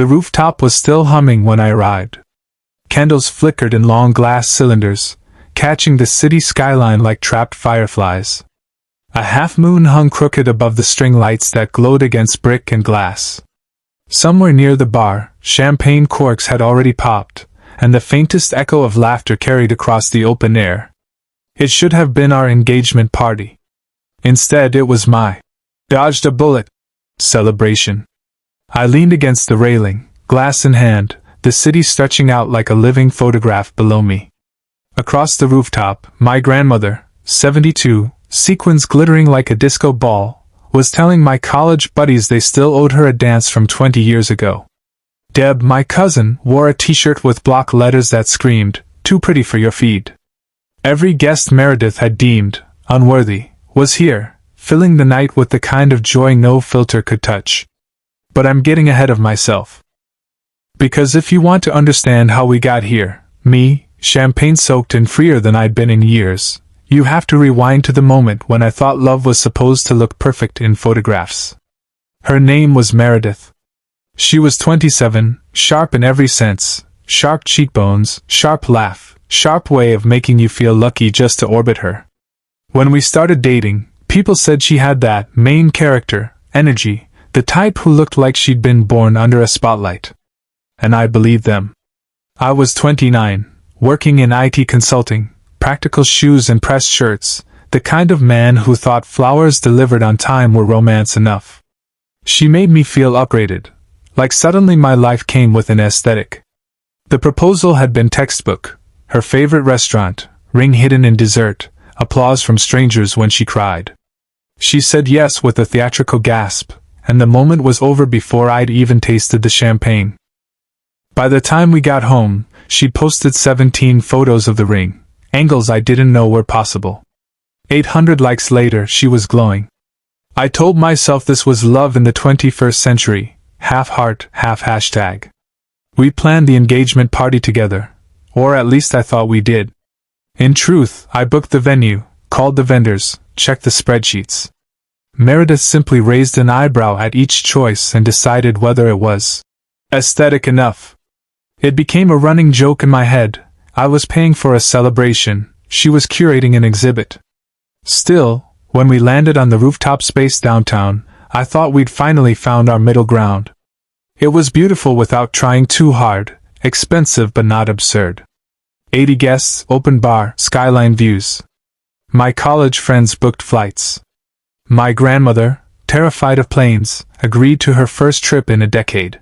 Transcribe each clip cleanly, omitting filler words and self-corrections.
The rooftop was still humming when I arrived. Candles flickered in long glass cylinders, catching the city skyline like trapped fireflies. A half-moon hung crooked above the string lights that glowed against brick and glass. Somewhere near the bar, champagne corks had already popped, and the faintest echo of laughter carried across the open air. It should have been our engagement party. Instead, it was my dodged a bullet celebration. I leaned against the railing, glass in hand, the city stretching out like a living photograph below me. Across the rooftop, my grandmother, 72, sequins glittering like a disco ball, was telling my college buddies they still owed her a dance from 20 years ago. Deb, my cousin, wore a t-shirt with block letters that screamed, "Too pretty for your feed." Every guest Meredith had deemed unworthy was here, filling the night with the kind of joy no filter could touch. But I'm getting ahead of myself. Because if you want to understand how we got here, me, champagne-soaked and freer than I'd been in years, you have to rewind to the moment when I thought love was supposed to look perfect in photographs. Her name was Meredith. She was 27, sharp in every sense, sharp cheekbones, sharp laugh, sharp way of making you feel lucky just to orbit her. When we started dating, people said she had that main character, energy, the type who looked like she'd been born under a spotlight. And I believed them. I was 29, working in IT consulting, practical shoes and pressed shirts, the kind of man who thought flowers delivered on time were romance enough. She made me feel upgraded, like suddenly my life came with an aesthetic. The proposal had been textbook, her favorite restaurant, ring hidden in dessert, applause from strangers when she cried. She said yes with a theatrical gasp, and the moment was over before I'd even tasted the champagne. By the time we got home, she'd posted 17 photos of the ring, angles I didn't know were possible. 800 likes later, she was glowing. I told myself this was love in the 21st century, half heart, half hashtag. We planned the engagement party together, or at least I thought we did. In truth, I booked the venue, called the vendors, checked the spreadsheets. Meredith simply raised an eyebrow at each choice and decided whether it was aesthetic enough. It became a running joke in my head. I was paying for a celebration, she was curating an exhibit. Still, when we landed on the rooftop space downtown, I thought we'd finally found our middle ground. It was beautiful without trying too hard, expensive but not absurd. 80 guests, open bar, skyline views. My college friends booked flights. My grandmother, terrified of planes, agreed to her first trip in a decade.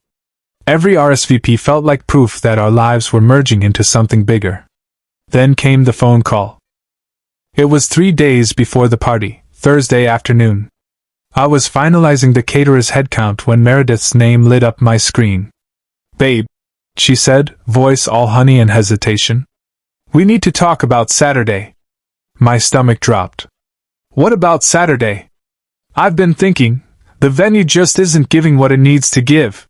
Every RSVP felt like proof that our lives were merging into something bigger. Then came the phone call. It was 3 days before the party, Thursday afternoon. I was finalizing the caterer's headcount when Meredith's name lit up my screen. "Babe," she said, voice all honey and hesitation. "We need to talk about Saturday." My stomach dropped. "What about Saturday?" "I've been thinking, the venue just isn't giving what it needs to give.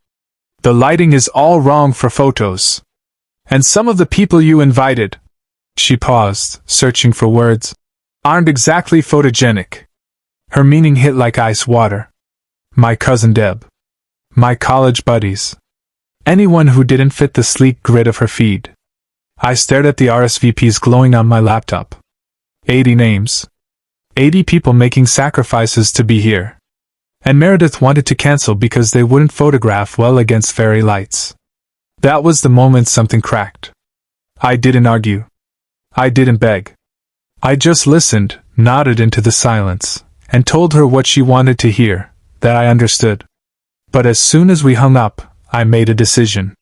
The lighting is all wrong for photos. And some of the people you invited," she paused, searching for words, "aren't exactly photogenic." Her meaning hit like ice water. My cousin Deb. My college buddies. Anyone who didn't fit the sleek grid of her feed. I stared at the RSVPs glowing on my laptop. 80 names. 80 people making sacrifices to be here. And Meredith wanted to cancel because they wouldn't photograph well against fairy lights. That was the moment something cracked. I didn't argue. I didn't beg. I just listened, nodded into the silence, and told her what she wanted to hear, that I understood. But as soon as we hung up, I made a decision.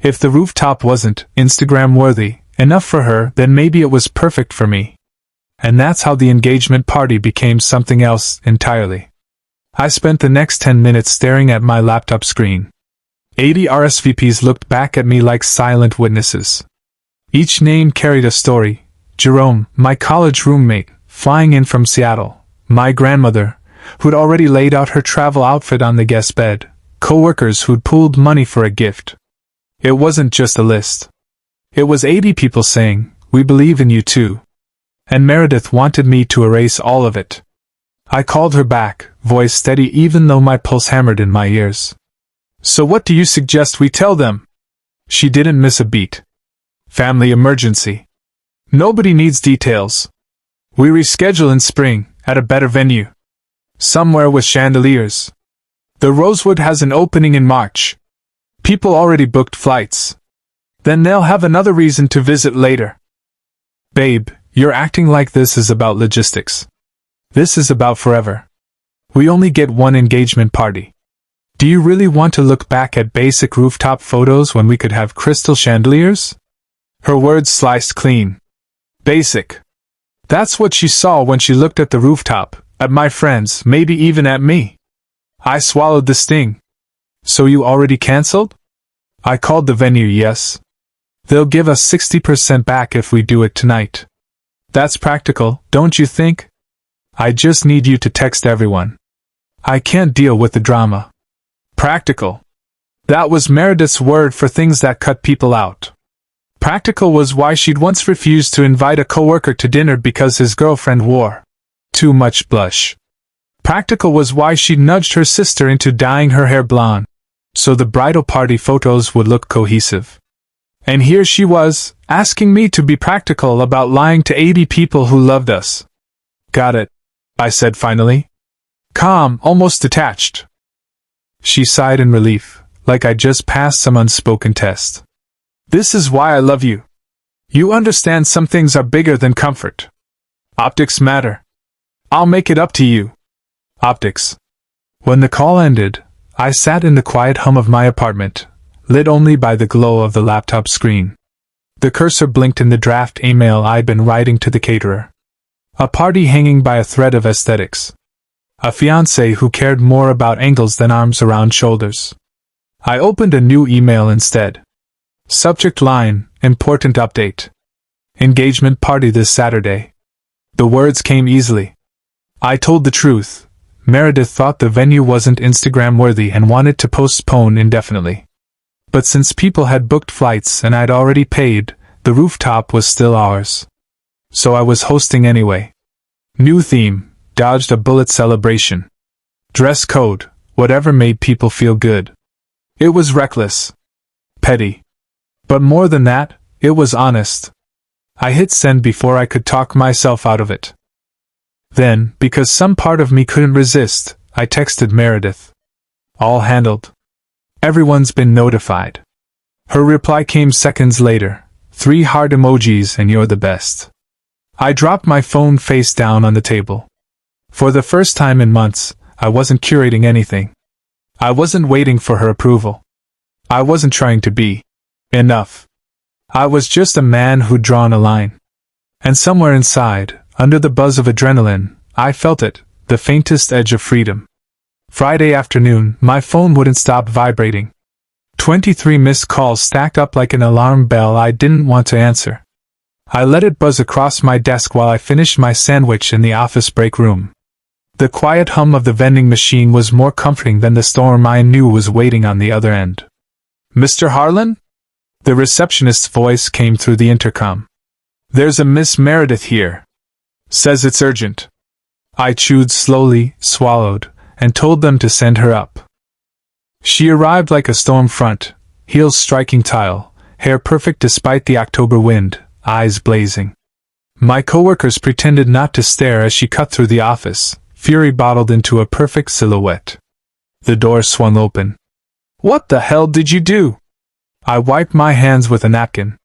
If the rooftop wasn't Instagram-worthy enough for her, then maybe it was perfect for me. And that's how the engagement party became something else entirely. I spent the next 10 minutes staring at my laptop screen. 80 RSVPs looked back at me like silent witnesses. Each name carried a story. Jerome, my college roommate, flying in from Seattle. My grandmother, who'd already laid out her travel outfit on the guest bed. Coworkers who'd pooled money for a gift. It wasn't just a list. It was 80 people saying, "We believe in you too." And Meredith wanted me to erase all of it. I called her back, voice steady even though my pulse hammered in my ears. So what do you suggest we tell them? She didn't miss a beat. Family emergency. Nobody needs details. We reschedule in spring, at a better venue. Somewhere with chandeliers. The Rosewood has an opening in March. People already booked flights. Then they'll have another reason to visit later. Babe, you're acting like this is about logistics. This is about forever. We only get one engagement party. Do you really want to look back at basic rooftop photos when we could have crystal chandeliers? Her words sliced clean. Basic. That's what she saw when she looked at the rooftop, at my friends, maybe even at me. I swallowed the sting. So you already cancelled? I called the venue, yes. They'll give us 60% back if we do it tonight. That's practical, don't you think? I just need you to text everyone. I can't deal with the drama. Practical. That was Meredith's word for things that cut people out. Practical was why she'd once refused to invite a coworker to dinner because his girlfriend wore too much blush. Practical was why she'd nudged her sister into dyeing her hair blonde, so the bridal party photos would look cohesive. And here she was, asking me to be practical about lying to 80 people who loved us. Got it, I said finally. Calm, almost detached. She sighed in relief, like I just passed some unspoken test. This is why I love you. You understand some things are bigger than comfort. Optics matter. I'll make it up to you. Optics. When the call ended, I sat in the quiet hum of my apartment, lit only by the glow of the laptop screen. The cursor blinked in the draft email I'd been writing to the caterer. A party hanging by a thread of aesthetics. A fiancé who cared more about angles than arms around shoulders. I opened a new email instead. Subject line, important update. Engagement party this Saturday. The words came easily. I told the truth. Meredith thought the venue wasn't Instagram-worthy and wanted to postpone indefinitely. But since people had booked flights and I'd already paid, the rooftop was still ours. So I was hosting anyway. New theme, dodged a bullet celebration. Dress code, whatever made people feel good. It was reckless. Petty. But more than that, it was honest. I hit send before I could talk myself out of it. Then, because some part of me couldn't resist, I texted Meredith. All handled. Everyone's been notified. Her reply came seconds later. 3 heart emojis and you're the best. I dropped my phone face down on the table. For the first time in months, I wasn't curating anything. I wasn't waiting for her approval. I wasn't trying to be enough. I was just a man who'd drawn a line. And somewhere inside, under the buzz of adrenaline, I felt it, the faintest edge of freedom. Friday afternoon, my phone wouldn't stop vibrating. 23 missed calls stacked up like an alarm bell I didn't want to answer. I let it buzz across my desk while I finished my sandwich in the office break room. The quiet hum of the vending machine was more comforting than the storm I knew was waiting on the other end. Mr. Harlan? The receptionist's voice came through the intercom. There's a Miss Meredith here. Says it's urgent. I chewed slowly, swallowed, and told them to send her up. She arrived like a storm front, heels striking tile, hair perfect despite the October wind, eyes blazing. My coworkers pretended not to stare as she cut through the office, fury bottled into a perfect silhouette. The door swung open. What the hell did you do? I wiped my hands with a napkin.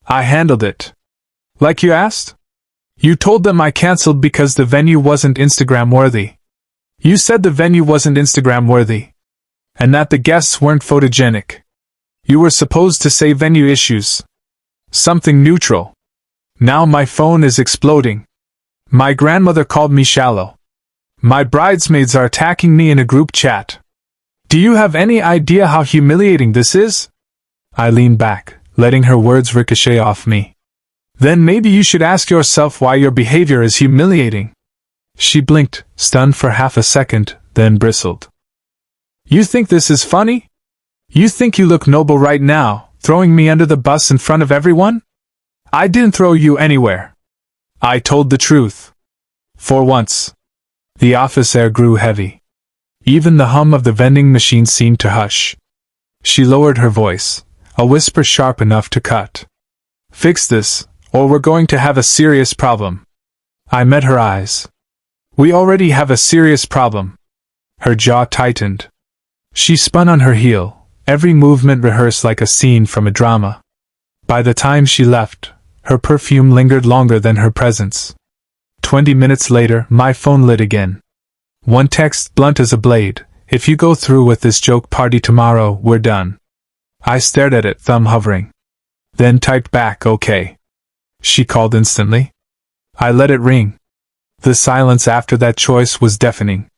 I handled it. Like you asked? You told them I canceled because the venue wasn't Instagram-worthy. You said the venue wasn't Instagram-worthy. And that the guests weren't photogenic. You were supposed to say venue issues. Something neutral. Now my phone is exploding. My grandmother called me shallow. My bridesmaids are attacking me in a group chat. Do you have any idea how humiliating this is? I leaned back, letting her words ricochet off me. Then maybe you should ask yourself why your behavior is humiliating. She blinked, stunned for half a second, then bristled. You think this is funny? You think you look noble right now, throwing me under the bus in front of everyone? I didn't throw you anywhere. I told the truth. For once. The office air grew heavy. Even the hum of the vending machine seemed to hush. She lowered her voice, a whisper sharp enough to cut. Fix this, or we're going to have a serious problem. I met her eyes. We already have a serious problem. Her jaw tightened. She spun on her heel, every movement rehearsed like a scene from a drama. By the time she left, her perfume lingered longer than her presence. 20 minutes later, my phone lit again. One text, blunt as a blade. If you go through with this joke party tomorrow, we're done. I stared at it, thumb hovering. Then typed back, okay. She called instantly. I let it ring. The silence after that choice was deafening.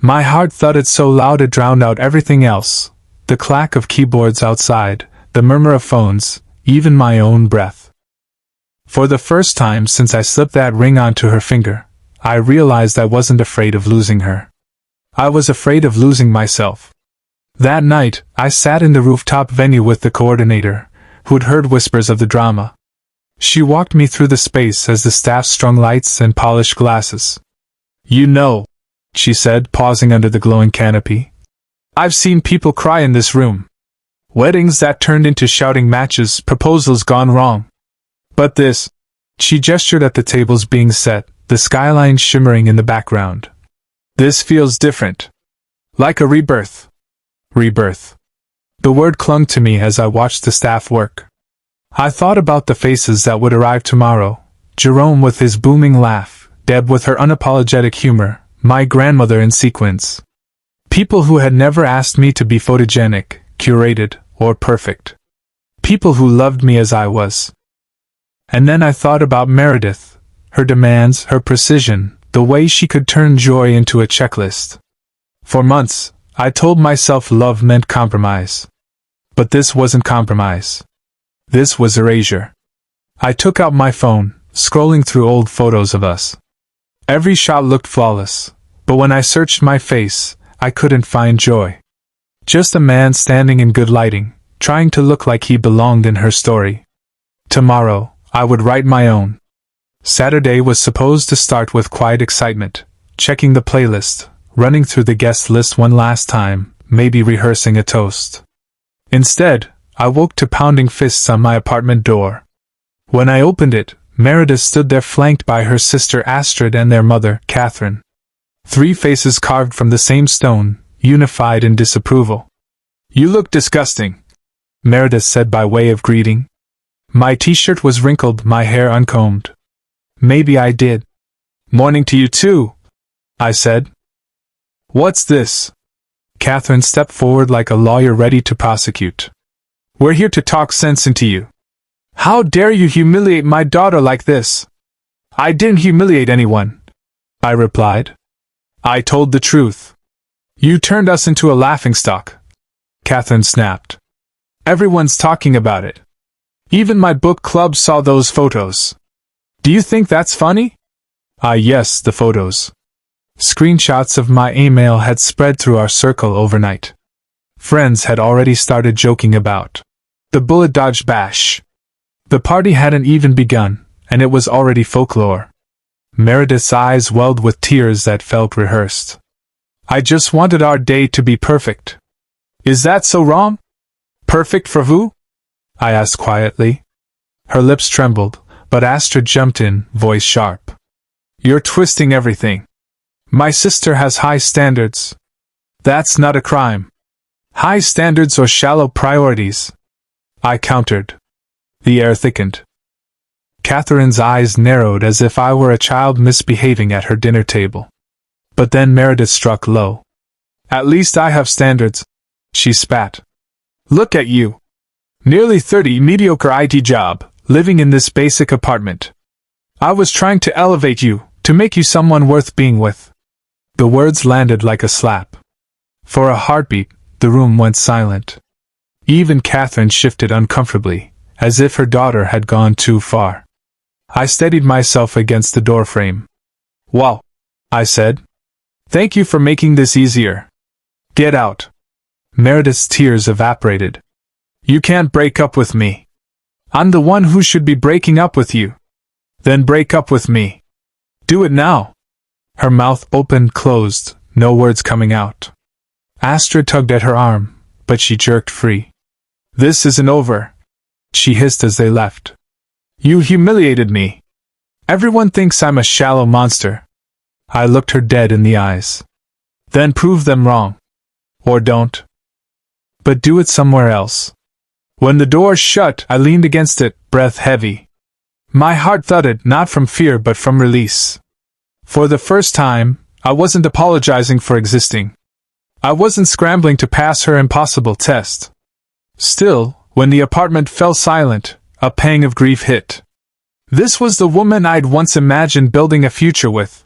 My heart thudded so loud it drowned out everything else. The clack of keyboards outside, the murmur of phones, even my own breath. For the first time since I slipped that ring onto her finger, I realized I wasn't afraid of losing her. I was afraid of losing myself. That night, I sat in the rooftop venue with the coordinator, who'd heard whispers of the drama. She walked me through the space as the staff strung lights and polished glasses. You know, she said, pausing under the glowing canopy, I've seen people cry in this room. Weddings that turned into shouting matches, proposals gone wrong. But this, she gestured at the tables being set, the skyline shimmering in the background. This feels different. Like a rebirth. Rebirth. The word clung to me as I watched the staff work. I thought about the faces that would arrive tomorrow. Jerome with his booming laugh, Deb with her unapologetic humor, my grandmother in sequins. People who had never asked me to be photogenic, curated, or perfect. People who loved me as I was. And then I thought about Meredith, her demands, her precision, the way she could turn joy into a checklist. For months, I told myself love meant compromise. But this wasn't compromise. This was erasure. I took out my phone, scrolling through old photos of us. Every shot looked flawless, but when I searched my face, I couldn't find joy. Just a man standing in good lighting, trying to look like he belonged in her story. Tomorrow, I would write my own. Saturday was supposed to start with quiet excitement, checking the playlist, running through the guest list one last time, maybe rehearsing a toast. Instead, I woke to pounding fists on my apartment door. When I opened it, Meredith stood there flanked by her sister Astrid and their mother, Catherine. 3 faces carved from the same stone, unified in disapproval. You look disgusting, Meredith said by way of greeting. My t-shirt was wrinkled, my hair uncombed. Maybe I did. Morning to you too, I said. What's this? Catherine stepped forward like a lawyer ready to prosecute. We're here to talk sense into you. How dare you humiliate my daughter like this? I didn't humiliate anyone, I replied. I told the truth. You turned us into a laughingstock, Catherine snapped. Everyone's talking about it. Even my book club saw those photos. Do you think that's funny? Yes, the photos. Screenshots of my email had spread through our circle overnight. Friends had already started joking about the bullet dodge bash. The party hadn't even begun, and it was already folklore. Meredith's eyes welled with tears that felt rehearsed. I just wanted our day to be perfect. Is that so wrong? Perfect for who? I asked quietly. Her lips trembled, but Astrid jumped in, voice sharp. You're twisting everything. My sister has high standards. That's not a crime. High standards or shallow priorities, I countered. The air thickened. Catherine's eyes narrowed as if I were a child misbehaving at her dinner table. But then Meredith struck low. At least I have standards, she spat. Look at you. Nearly 30, mediocre IT job, living in this basic apartment. I was trying to elevate you, to make you someone worth being with. The words landed like a slap. For a heartbeat, the room went silent. Even Catherine shifted uncomfortably, as if her daughter had gone too far. I steadied myself against the doorframe. Wow, I said. Thank you for making this easier. Get out. Meredith's tears evaporated. You can't break up with me. I'm the one who should be breaking up with you. Then break up with me. Do it now. Her mouth opened, closed, no words coming out. Astrid tugged at her arm, but she jerked free. "This isn't over," she hissed as they left. "You humiliated me. Everyone thinks I'm a shallow monster." I looked her dead in the eyes. "Then prove them wrong. Or don't. But do it somewhere else." When the door shut, I leaned against it, breath heavy. My heart thudded, not from fear but from release. For the first time, I wasn't apologizing for existing. I wasn't scrambling to pass her impossible test. Still, when the apartment fell silent, a pang of grief hit. This was the woman I'd once imagined building a future with.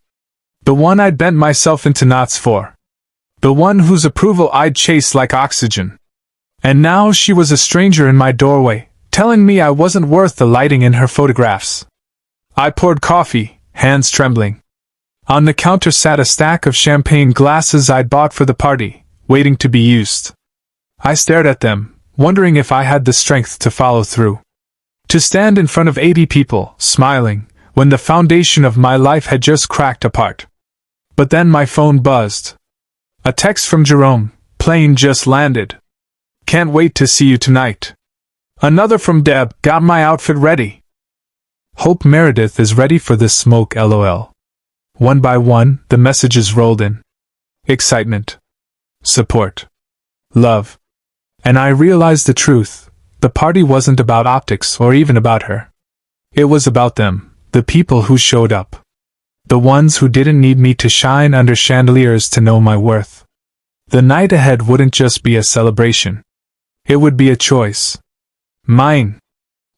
The one I'd bent myself into knots for. The one whose approval I'd chased like oxygen. And now she was a stranger in my doorway, telling me I wasn't worth the lighting in her photographs. I poured coffee, hands trembling. On the counter sat a stack of champagne glasses I'd bought for the party, waiting to be used. I stared at them, wondering if I had the strength to follow through. To stand in front of 80 people, smiling, when the foundation of my life had just cracked apart. But then my phone buzzed. A text from Jerome, "Plane just landed. Can't wait to see you tonight." Another from Deb, "Got my outfit ready. Hope Meredith is ready for this smoke, lol." One by one, the messages rolled in. Excitement. Support. Love. And I realized the truth. The party wasn't about optics or even about her. It was about them, the people who showed up. The ones who didn't need me to shine under chandeliers to know my worth. The night ahead wouldn't just be a celebration. It would be a choice. Mine.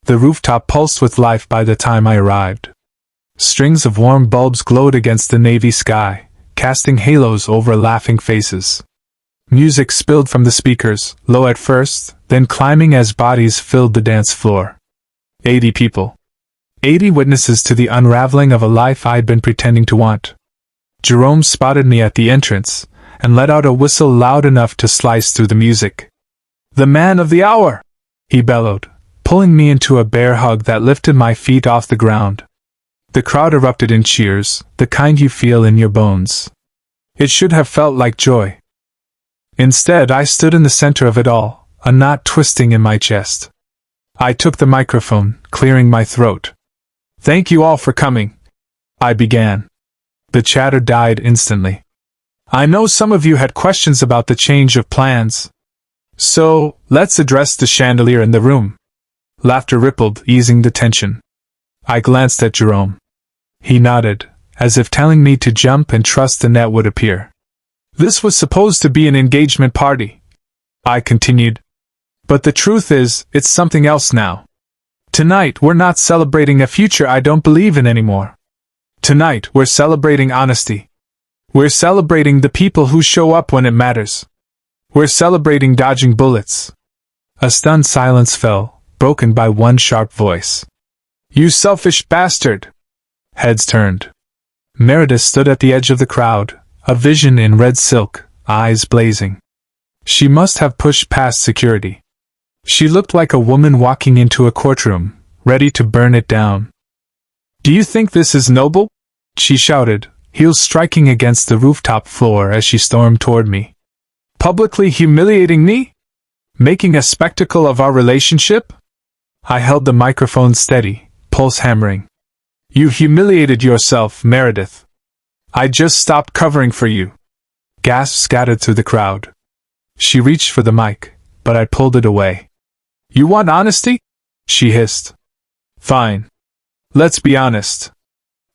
The rooftop pulsed with life by the time I arrived. Strings of warm bulbs glowed against the navy sky, casting halos over laughing faces. Music spilled from the speakers, low at first, then climbing as bodies filled the dance floor. 80 people. 80 witnesses to the unraveling of a life I'd been pretending to want. Jerome spotted me at the entrance, and let out a whistle loud enough to slice through the music. "The man of the hour!" he bellowed, pulling me into a bear hug that lifted my feet off the ground. The crowd erupted in cheers, the kind you feel in your bones. It should have felt like joy. Instead, I stood in the center of it all, a knot twisting in my chest. I took the microphone, clearing my throat. "Thank you all for coming," I began. The chatter died instantly. "I know some of you had questions about the change of plans. So, let's address the chandelier in the room." Laughter rippled, easing the tension. I glanced at Jerome. He nodded, as if telling me to jump and trust the net would appear. "This was supposed to be an engagement party," I continued. "But the truth is, it's something else now. Tonight we're not celebrating a future I don't believe in anymore. Tonight we're celebrating honesty. We're celebrating the people who show up when it matters. We're celebrating dodging bullets." A stunned silence fell, broken by one sharp voice. "You selfish bastard!" Heads turned. Meredith stood at the edge of the crowd, a vision in red silk, eyes blazing. She must have pushed past security. She looked like a woman walking into a courtroom, ready to burn it down. "Do you think this is noble?" she shouted, heels striking against the rooftop floor as she stormed toward me. "Publicly humiliating me? Making a spectacle of our relationship?" I held the microphone steady, pulse hammering. "You humiliated yourself, Meredith. I just stopped covering for you." Gasps scattered through the crowd. She reached for the mic, but I pulled it away. "You want honesty?" she hissed. "Fine. Let's be honest.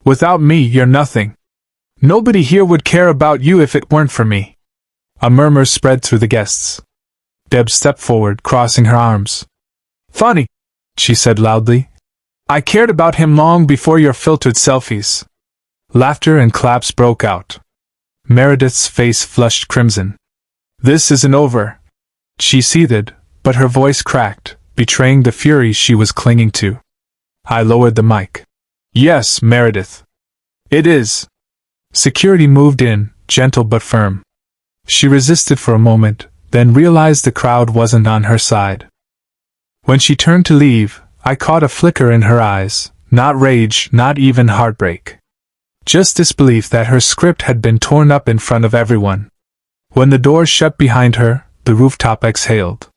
Without me, you're nothing. Nobody here would care about you if it weren't for me." A murmur spread through the guests. Deb stepped forward, crossing her arms. "Funny," she said loudly. "I cared about him long before your filtered selfies." Laughter and claps broke out. Meredith's face flushed crimson. "This isn't over," she seethed, but her voice cracked, betraying the fury she was clinging to. I lowered the mic. "Yes, Meredith. It is." Security moved in, gentle but firm. She resisted for a moment, then realized the crowd wasn't on her side. When she turned to leave, I caught a flicker in her eyes, not rage, not even heartbreak. Just disbelief that her script had been torn up in front of everyone. When the door shut behind her, the rooftop exhaled.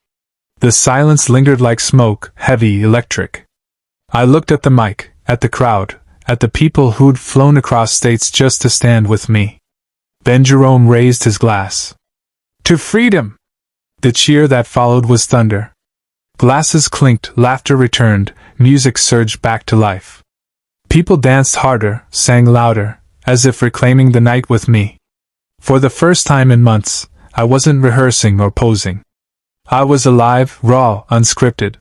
The silence lingered like smoke, heavy, electric. I looked at the mic, at the crowd, at the people who'd flown across states just to stand with me. Then Jerome raised his glass. To freedom! The cheer that followed was thunder. Glasses clinked, laughter returned, music surged back to life. People danced harder, sang louder, as if reclaiming the night with me. For the first time in months, I wasn't rehearsing or posing. I was alive, raw, unscripted.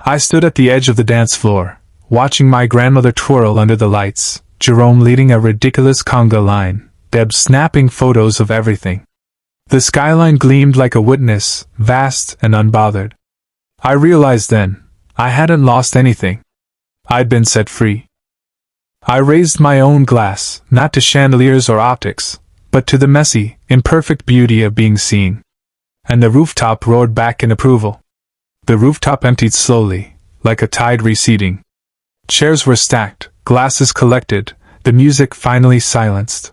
I stood at the edge of the dance floor, watching my grandmother twirl under the lights, Jerome leading a ridiculous conga line, Deb snapping photos of everything. The skyline gleamed like a witness, vast and unbothered. I realized then, I hadn't lost anything. I'd been set free. I raised my own glass, not to chandeliers or optics, but to the messy, imperfect beauty of being seen. And the rooftop roared back in approval. The rooftop emptied slowly, like a tide receding. Chairs were stacked, glasses collected, the music finally silenced.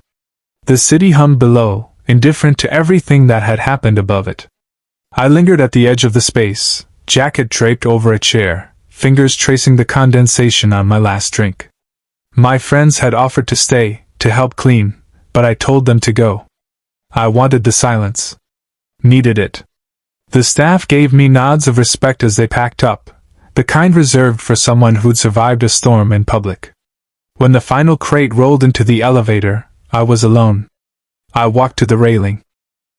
The city hummed below, indifferent to everything that had happened above it. I lingered at the edge of the space, jacket draped over a chair, fingers tracing the condensation on my last drink. My friends had offered to stay, to help clean, but I told them to go. I wanted the silence. Needed it. The staff gave me nods of respect as they packed up, the kind reserved for someone who'd survived a storm in public. When the final crate rolled into the elevator, I was alone. I walked to the railing.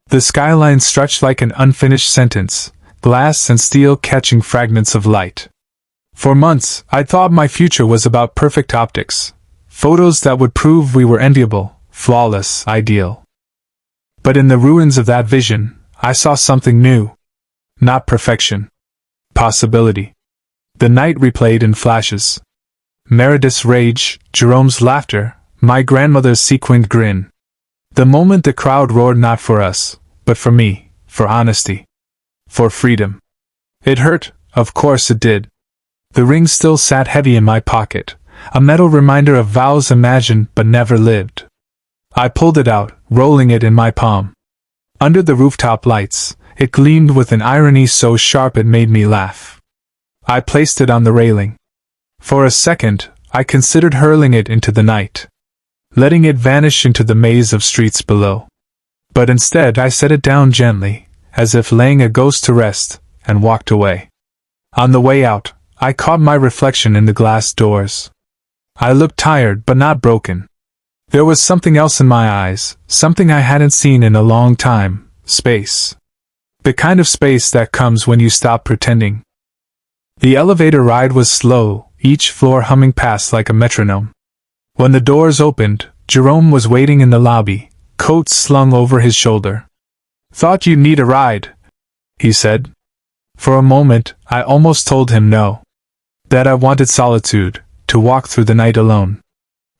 The skyline stretched like an unfinished sentence, glass and steel catching fragments of light. For months, I'd thought my future was about perfect optics, photos that would prove we were enviable, flawless, ideal. But in the ruins of that vision, I saw something new. Not perfection. Possibility. The night replayed in flashes. Meredith's rage, Jerome's laughter, my grandmother's sequined grin. The moment the crowd roared not for us, but for me, for honesty. For freedom. It hurt, of course it did. The ring still sat heavy in my pocket, a metal reminder of vows imagined but never lived. I pulled it out, rolling it in my palm. Under the rooftop lights, it gleamed with an irony so sharp it made me laugh. I placed it on the railing. For a second, I considered hurling it into the night, letting it vanish into the maze of streets below. But instead I set it down gently, as if laying a ghost to rest, and walked away. On the way out, I caught my reflection in the glass doors. I looked tired but not broken. There was something else in my eyes, something I hadn't seen in a long time, space. The kind of space that comes when you stop pretending. The elevator ride was slow, each floor humming past like a metronome. When the doors opened, Jerome was waiting in the lobby, coat slung over his shoulder. "Thought you'd need a ride," he said. For a moment, I almost told him no. That I wanted solitude, to walk through the night alone.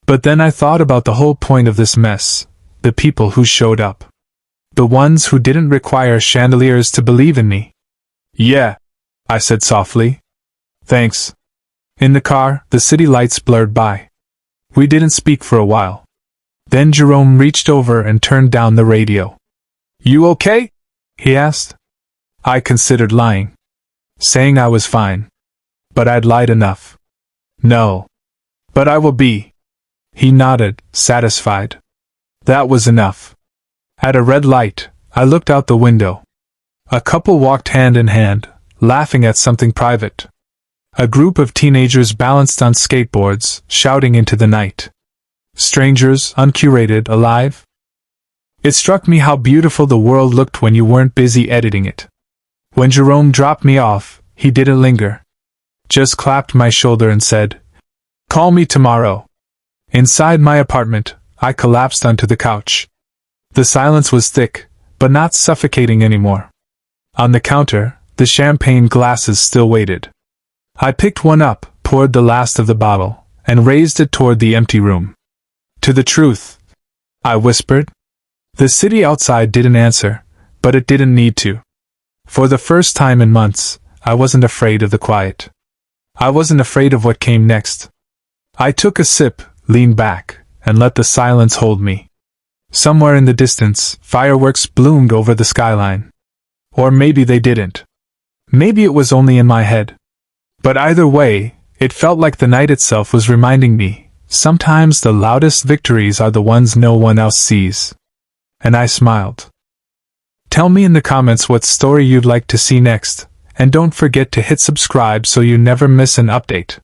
But then I thought about the whole point of this mess, the people who showed up. The ones who didn't require chandeliers to believe in me. "Yeah," I said softly. "Thanks." In the car, the city lights blurred by. We didn't speak for a while. Then Jerome reached over and turned down the radio. "You okay?" he asked. I considered lying. Saying I was fine. But I'd lied enough. "No. But I will be." He nodded, satisfied. That was enough. At a red light, I looked out the window. A couple walked hand in hand, laughing at something private. A group of teenagers balanced on skateboards, shouting into the night. Strangers, uncurated, alive. It struck me how beautiful the world looked when you weren't busy editing it. When Jerome dropped me off, he didn't linger. Just clapped my shoulder and said, "Call me tomorrow." Inside my apartment, I collapsed onto the couch. The silence was thick, but not suffocating anymore. On the counter, the champagne glasses still waited. I picked one up, poured the last of the bottle, and raised it toward the empty room. "To the truth," I whispered. The city outside didn't answer, but it didn't need to. For the first time in months, I wasn't afraid of the quiet. I wasn't afraid of what came next. I took a sip, leaned back, and let the silence hold me. Somewhere in the distance, fireworks bloomed over the skyline. Or maybe they didn't. Maybe it was only in my head. But either way, it felt like the night itself was reminding me, sometimes the loudest victories are the ones no one else sees. And I smiled. Tell me in the comments what story you'd like to see next, and don't forget to hit subscribe so you never miss an update.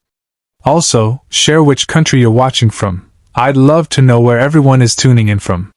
Also, share which country you're watching from. I'd love to know where everyone is tuning in from.